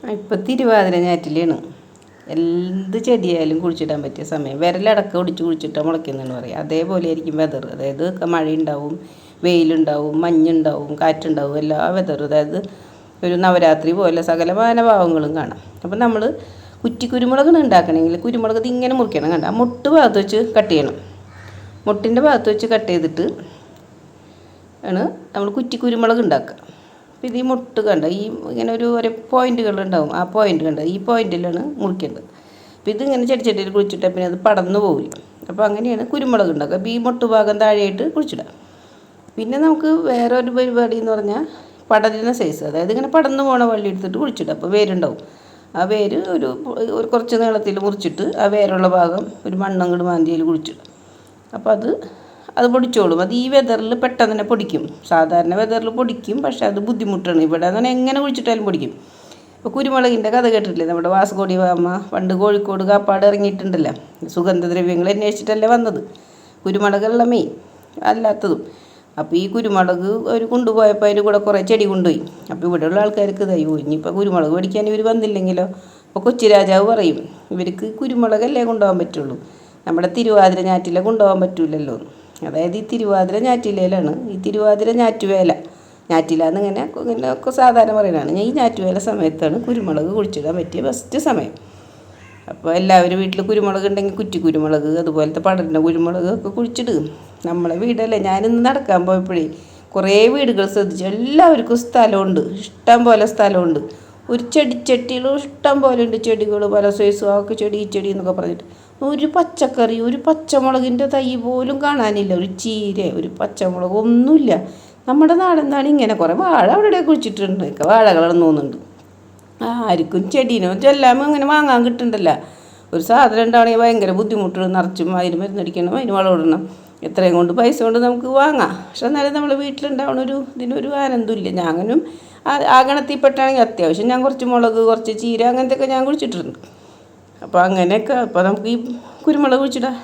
ഇപ്പം തിരുവാതിര ഞാറ്റിലാണ് എന്ത് ചെടിയായാലും കുഴിച്ചിടാൻ പറ്റിയ സമയം. വിരലടക്കം ഒടിച്ച് കുഴിച്ചിട്ടാൽ മുളയ്ക്കുന്നതെന്ന് പറയും. അതേപോലെ ആയിരിക്കും വെതർ. അതായത് മഴയുണ്ടാവും, വെയിലുണ്ടാവും, മഞ്ഞുണ്ടാവും, കാറ്റുണ്ടാവും, എല്ലാ വെതറും. അതായത് ഒരു നവരാത്രി പോലെ സകലമാന ഭാവങ്ങളും കാണാം. അപ്പം നമ്മൾ കുറ്റിക്കുരുമുളക് ഉണ്ടാക്കണമെങ്കിൽ കുരുമുളക് ഇങ്ങനെ മുറിക്കണം. കണ്ട ആ മുട്ട് ഭാഗത്ത് വെച്ച് കട്ട് ചെയ്യണം. മുട്ടിൻ്റെ ഭാഗത്ത് വെച്ച് കട്ട് ചെയ്തിട്ട് ആണ് നമ്മൾ കുറ്റിക്കുരുമുളക് ഉണ്ടാക്കുക. അപ്പോൾ ഇത് ഈ മുട്ട് കണ്ട ഈ ഇങ്ങനെ ഒരു പോയിൻറ്റുകളുണ്ടാവും. ആ പോയിൻ്റ് കണ്ട ഈ പോയിൻറ്റിലാണ് മുറിക്കേണ്ടത്. അപ്പോൾ ഇതിങ്ങനെ ചെടിച്ചട്ടിയിൽ കുഴിച്ചിട്ടാൽ പിന്നെ അത് പടന്നു പോകില്ല. അപ്പോൾ അങ്ങനെയാണ് കുരുമുളക് ഉണ്ടാക്കുക. അപ്പോൾ ഈ മുട്ട് ഭാഗം താഴെയായിട്ട് കുഴിച്ചിടാം. പിന്നെ നമുക്ക് വേറെ ഒരു പരിപാടി എന്ന് പറഞ്ഞാൽ പടരുന്ന സൈസ്, അതായത് ഇങ്ങനെ പടന്നു പോണ വള്ളി എടുത്തിട്ട് കുഴിച്ചിടുക. അപ്പോൾ വേരുണ്ടാവും. ആ വേര് ഒരു കുറച്ച് നീളത്തിൽ മുറിച്ചിട്ട് ആ വേരുള്ള ഭാഗം ഒരു മണ്ണങ്ങോട് മാന്തിയിൽ കുഴിച്ചിടും. അപ്പോൾ അത് പൊടിച്ചോളും. അത് ഈ വെതറിൽ പെട്ടെന്ന് തന്നെ പൊടിക്കും. സാധാരണ വെതറിൽ പൊടിക്കും, പക്ഷെ അത് ബുദ്ധിമുട്ടാണ്. ഇവിടെ അങ്ങനെ എങ്ങനെ കുഴിച്ചിട്ടാലും പൊടിക്കും. ഇപ്പോൾ കുരുമുളകിൻ്റെ കഥ കേട്ടിട്ടില്ലേ? നമ്മുടെ വാസ്കോടി ഗാമ പണ്ട് കോഴിക്കോട് കാപ്പാട് ഇറങ്ങിയിട്ടുണ്ടല്ലോ. സുഗന്ധദ്രവ്യങ്ങൾ അന്വേഷിച്ചിട്ടല്ലേ വന്നത്. കുരുമുളകുള്ള മെയിൻ അല്ലാത്തതും. അപ്പോൾ ഈ കുരുമുളക് ഒരു കൊണ്ടുപോയപ്പോൾ അതിൻ്റെ കൂടെ കുറേ ചെടി കൊണ്ടുപോയി. അപ്പോൾ ഇവിടെയുള്ള ആൾക്കാർക്ക് ഇതായി ഇനിയിപ്പോൾ കുരുമുളക് പഠിക്കാൻ ഇവർ വന്നില്ലെങ്കിലോ? അപ്പോൾ കൊച്ചി രാജാവ് പറയും ഇവർക്ക് കുരുമുളകല്ലേ കൊണ്ടുപോകാൻ പറ്റുള്ളൂ, നമ്മുടെ തിരുവാതിര ഞാറ്റില കൊണ്ടുപോകാൻ പറ്റില്ലല്ലോ. അതായത് ഈ തിരുവാതിര ഞാറ്റിലയിലാണ് ഈ തിരുവാതിര ഞാറ്റുവേല. ഞാറ്റില എന്നിങ്ങനെ ഒക്കെ സാധാരണ പറയുന്നതാണ്. ഈ ഞാറ്റുവേല സമയത്താണ് കുരുമുളക് കുഴിച്ചിടാൻ പറ്റിയ ബെസ്റ്റ് സമയം. അപ്പോൾ എല്ലാവരും വീട്ടിൽ കുരുമുളക് ഉണ്ടെങ്കിൽ കുറ്റിക്കുരുമുളക്, അതുപോലത്തെ പടരുന്ന കുരുമുളക് ഒക്കെ കുഴിച്ചിടും. നമ്മളെ വീടല്ലേ. ഞാനിന്ന് നടക്കാൻ പോയപ്പോഴേ കുറേ വീടുകൾ ശ്രദ്ധിച്ചു. എല്ലാവർക്കും സ്ഥലമുണ്ട്, ഇഷ്ടം പോലെ സ്ഥലമുണ്ട്. ഒരു ചെടിച്ചട്ടിയിലും ഇഷ്ടം പോലെ ഉണ്ട് ചെടികൾ, പല സൈസും. ആക്ക് ചെടി ഈ ചെടി എന്നൊക്കെ പറഞ്ഞിട്ട് ഒരു പച്ചക്കറി, ഒരു പച്ചമുളകിൻ്റെ തൈ പോലും കാണാനില്ല. ഒരു ചീര, ഒരു പച്ചമുളക് ഒന്നുമില്ല. നമ്മുടെ നാടെന്താണ് ഇങ്ങനെ? കുറേ വാഴ അവിടെ കുഴിച്ചിട്ടുണ്ട്. വാഴകളാണെന്ന് തോന്നുന്നുണ്ട്. ആർക്കും ചെടീനോ എല്ലാം അങ്ങനെ വാങ്ങാൻ കിട്ടുന്നുണ്ടല്ല. ഒരു സാധനം ഉണ്ടാവണമെങ്കിൽ ഭയങ്കര ബുദ്ധിമുട്ട്. നിറച്ചും അതിന് മരുന്നടിക്കണം, അതിന് വളമിടണം. എത്രയും കൊണ്ട് പൈസ കൊണ്ട് നമുക്ക് വാങ്ങാം. പക്ഷെ എന്നാലും നമ്മൾ വീട്ടിലുണ്ടാവണ ഇതിനൊരു ആനന്ദമില്ല. ഞാനും ആ ഗണത്തിൽപ്പെട്ടാണെങ്കിൽ അത്യാവശ്യം ഞാൻ കുറച്ച് മുളക്, കുറച്ച് ചീര, അങ്ങനത്തെ ഒക്കെ ഞാൻ കുഴിച്ചിട്ടുണ്ട്. അപ്പോൾ അങ്ങനെയൊക്കെ അപ്പോൾ നമുക്ക് ഈ കുരുമുളക് കുഴിച്ചിടാം.